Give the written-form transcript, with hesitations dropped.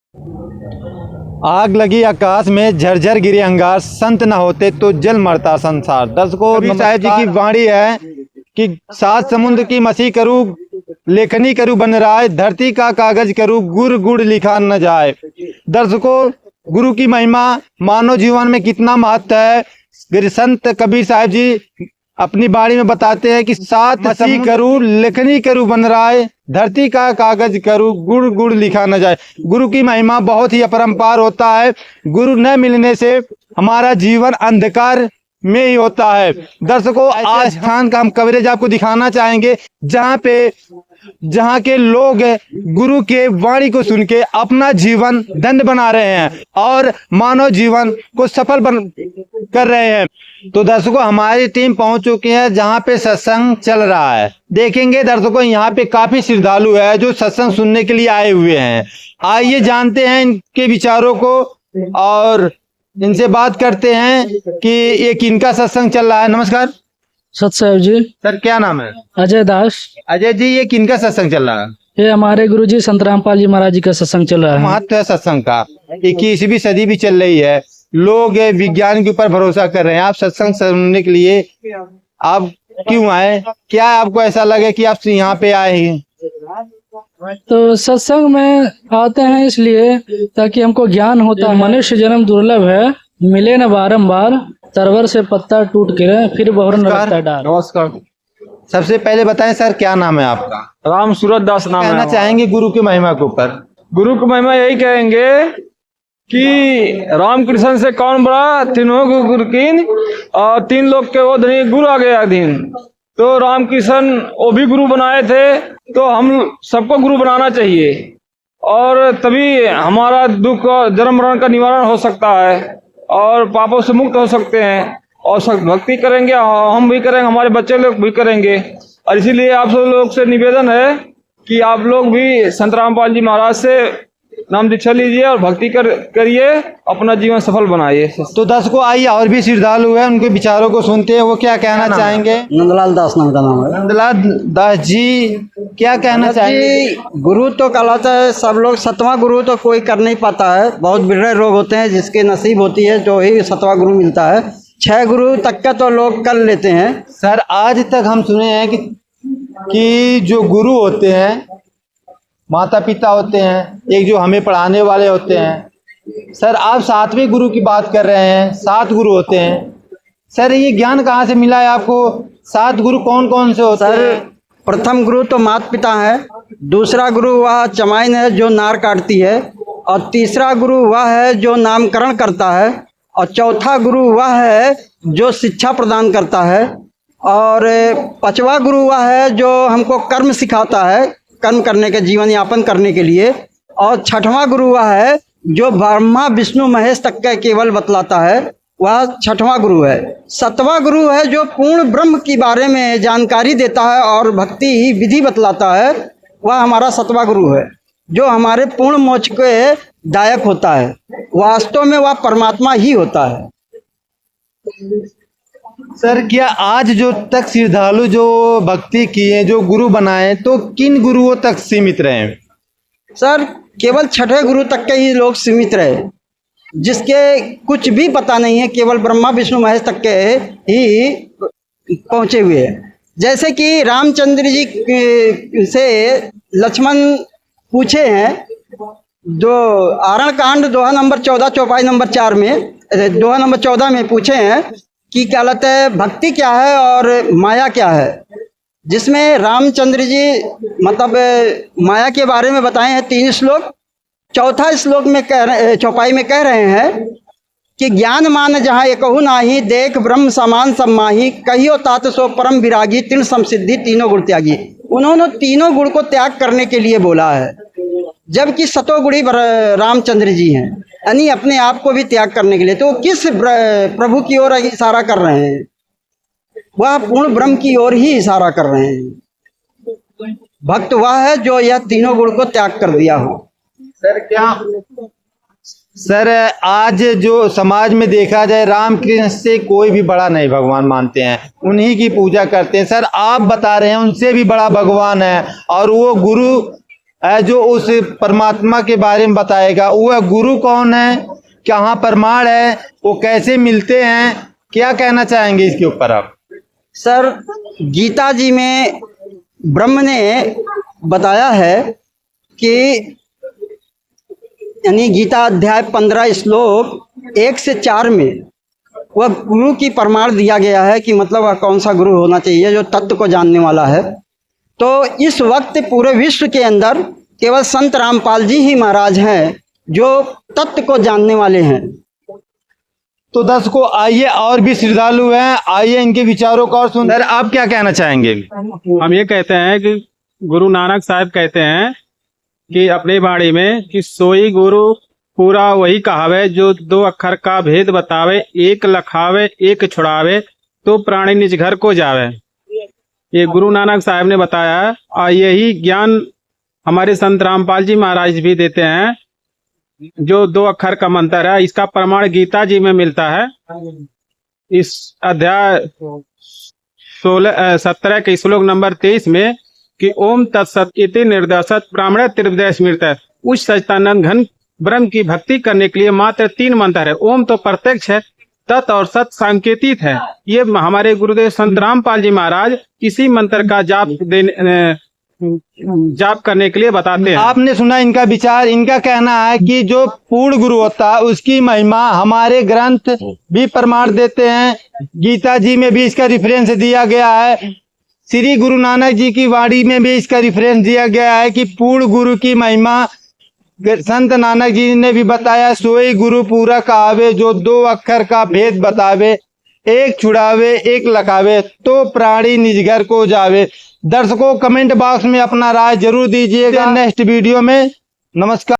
आग लगी आकाश में, झरझर गिरे अंगार, संत न होते तो जल मरता संसार। दर्शकों, कबीर साहब जी की वाणी है कि सात समुद्र की मसी करूं, लेखनी करूं बन राय, धरती का कागज करूं, गुर गुड़ लिखा न जाए। दर्शकों, गुरु की महिमा मानव जीवन में कितना महत्व है, संत कबीर साहब जी अपनी बाणी में बताते हैं कि सात मसी करूं, लेखनी करूं बन राय, धरती का कागज करूं, गुड़ गुड़ लिखा न जाए। गुरु की महिमा बहुत ही अपरंपार होता है। गुरु न मिलने से हमारा जीवन अंधकार में ही होता है। दर्शकों, आज स्थान का हम कवरेज आपको दिखाना चाहेंगे जहाँ के लोग गुरु के वाणी को सुन के अपना जीवन धन्य बना रहे हैं और मानव जीवन को सफल कर रहे हैं। तो दर्शकों, हमारी टीम पहुंच चुकी है जहां पे सत्संग चल रहा है। देखेंगे दर्शकों, यहाँ पे काफी श्रद्धालु है जो सत्संग सुनने के लिए आए हुए हैं। आइए जानते हैं इनके विचारों को और इनसे बात करते हैं कि ये किनका सत्संग चल रहा है। नमस्कार सत्साहब जी। सर, क्या नाम है? अजय दास। अजय जी, ये किनका सत्संग चल रहा है? ये हमारे गुरुजी संत रामपाल जी महाराज जी का सत्संग चल रहा है। महत्व है सत्संग का। 21वीं सदी भी चल रही है, लोग विज्ञान के ऊपर भरोसा कर रहे हैं। आप सत्संग सुनने के लिए आप क्यों आए? क्या आपको ऐसा लगे कि आप यहाँ पे आए हैं? तो सत्संग में आते हैं इसलिए ताकि हमको ज्ञान होता है। मनुष्य जन्म दुर्लभ है, मिले न बारंबार, तरवर से पत्ता टूट गिरे फिर बहुरन लगता डार। नमस्कार। सबसे पहले बताएं सर, क्या नाम है आपका? राम सूरत दास नाम है। कहना चाहेंगे गुरु की महिमा के ऊपर? गुरु की महिमा यही कहेंगे कि राम कृष्ण से कौन बड़ा, तीनों गुरु कीन, और तीन लोग के वो धनी गुरु आ गया दिन। तो राम कृष्ण वो भी गुरु बनाए थे, तो हम सबको गुरु बनाना चाहिए और तभी हमारा दुख जन्म मरण का निवारण हो सकता है और पापों से मुक्त हो सकते हैं। और सब भक्ति करेंगे, हम भी करेंगे, हमारे बच्चे लोग भी करेंगे। और इसीलिए आप सब लोग से निवेदन है कि आप लोग भी संत रामपाल जी महाराज से नाम दीक्षा लीजिए और भक्ति करिए, अपना जीवन सफल बनाइए। तो दर्शकों, आइए और भी श्रद्धालु है, उनके विचारों को सुनते हैं। वो क्या कहना चाहेंगे? नंदलाल दास नाम का नाम है। नंदलाल दास जी, क्या कहना चाहेंगे? गुरु तो कहलाता है सब लोग, 7वां गुरु तो कोई कर नहीं पाता है। बहुत बिरले लोग होते हैं जिसके नसीब होती है जो ही 7वां गुरु मिलता है। 6 गुरु तक का तो लोग कर लेते हैं। सर, आज तक हम सुने हैं कि जो गुरु होते हैं, माता पिता होते हैं, एक जो हमें पढ़ाने वाले होते हैं। सर, आप 7वें गुरु की बात कर रहे हैं, 7 गुरु होते हैं। सर, ये ज्ञान कहाँ से मिला है आपको? 7 गुरु कौन कौन से होते हैं? प्रथम गुरु तो माता पिता है, दूसरा गुरु वह चमाइन है जो नार काटती है, और तीसरा गुरु वह है जो नामकरण करता है, और चौथा गुरु वह है जो शिक्षा प्रदान करता है, और 5वां गुरु वह है जो हमको कर्म सिखाता है, कर्म करने के, जीवन यापन करने के लिए, और 6वां गुरु वह है जो ब्रह्मा विष्णु महेश तक का केवल बतलाता है, वह 6वां गुरु है। 7वां गुरु है जो पूर्ण ब्रह्म के बारे में जानकारी देता है और भक्ति ही विधि बतलाता है, वह हमारा 7वां गुरु है जो हमारे पूर्ण मोक्ष के दायक होता है। वास्तव में वह परमात्मा ही होता है। सर, क्या आज जो तक श्रद्धालु जो भक्ति किए, जो गुरु बनाए, तो किन गुरुओं तक सीमित रहे? सर, केवल 6ठे गुरु तक के ही लोग सीमित रहे, जिसके कुछ भी पता नहीं है, केवल ब्रह्मा विष्णु महेश तक के ही पहुंचे हुए हैं। जैसे कि रामचंद्र जी से लक्ष्मण पूछे हैं, जो आरण कांड दोहा नंबर 14 चौपाई नंबर 4 में, दोहा नंबर 14 में पूछे हैं कि क्या कहते हैं भक्ति क्या है और माया क्या है, जिसमें रामचंद्र जी मतलब माया के बारे में बताए हैं 3 श्लोक। चौथा श्लोक में चौपाई में कह रहे हैं कि ज्ञान मान जहाँ एकहु नाही, देख ब्रह्म समान सब माही, कहियो तात सो परम विरागी, तीन समसिद्धि तीनों गुण त्यागी। उन्होंने तीनों गुण को त्याग करने के लिए बोला है, जबकि सतोगुणी रामचंद्र जी हैं, यानी अपने आप को भी त्याग करने के लिए। तो किस प्रभु की ओर इशारा कर रहे हैं? वह पूर्ण ब्रह्म की ओर ही इशारा कर रहे हैं। भक्त वह है जो यह तीनों गुण को त्याग कर दिया हो। सर, आज जो समाज में देखा जाए, रामकृष्ण से कोई भी बड़ा नहीं भगवान मानते हैं, उन्हीं की पूजा करते हैं। सर, आप बता रहे हैं उनसे भी बड़ा भगवान है, और वो गुरु जो उस परमात्मा के बारे में बताएगा। वह गुरु कौन है, कहाँ प्रमाण है, वो कैसे मिलते हैं, क्या कहना चाहेंगे इसके ऊपर आप? सर, गीता जी में ब्रह्म ने बताया है कि यानी गीता अध्याय 15 श्लोक 1 से 4 में वह गुरु की प्रमाण दिया गया है कि मतलब वह कौन सा गुरु होना चाहिए जो तत्व को जानने वाला है। तो इस वक्त पूरे विश्व के अंदर केवल संत रामपाल जी ही महाराज हैं जो तत्व को जानने वाले हैं। तो दर्शकों, आइए और भी श्रद्धालु हैं, आइए इनके विचारों को और सुन। आप क्या कहना चाहेंगे? हम ये कहते हैं कि गुरु नानक साहब कहते हैं कि अपनी बाणी में कि सोई गुरु पूरा वही कहावे जो 2 अक्षर का भेद बतावे, एक लखावे एक छुड़ावे, तो प्राणी निज घर को जावे। ये गुरु नानक साहब ने बताया है और यही ज्ञान हमारे संत रामपाल जी महाराज भी देते हैं। जो 2 अक्षर का मंत्र है, इसका प्रमाण गीता जी में मिलता है। इस अध्याय 17 के श्लोक नंबर 23 में कि ओम तत्सत इति निर्देशत ब्राह्मण त्रिविधे स्मृत, उस सच्चिदानंद घन ब्रह्म की भक्ति करने के लिए मात्र 3 मंत्र है। ओम तो प्रत्यक्ष है, तत् और सत सांकेतिक है। ये हमारे गुरुदेव संत रामपाल जी महाराज इसी मंत्र का जाप करने के लिए बताते हैं। आपने सुना इनका विचार। इनका कहना है कि जो पूर्ण गुरु होता है उसकी महिमा हमारे ग्रंथ भी प्रमाण देते हैं। गीता जी में भी इसका रिफरेंस दिया गया है, श्री गुरु नानक जी की वाणी में भी इसका रिफरेंस दिया गया है कि पूर्ण गुरु की महिमा संत नानक जी ने भी बताया। सोई गुरु पूरा कहावे जो 2 अक्षर का भेद बतावे, एक छुड़ावे एक लखावे, तो प्राणी निज घर को जावे। दर्शकों, कमेंट बॉक्स में अपना राय जरूर दीजिएगा। नेक्स्ट वीडियो में नमस्कार।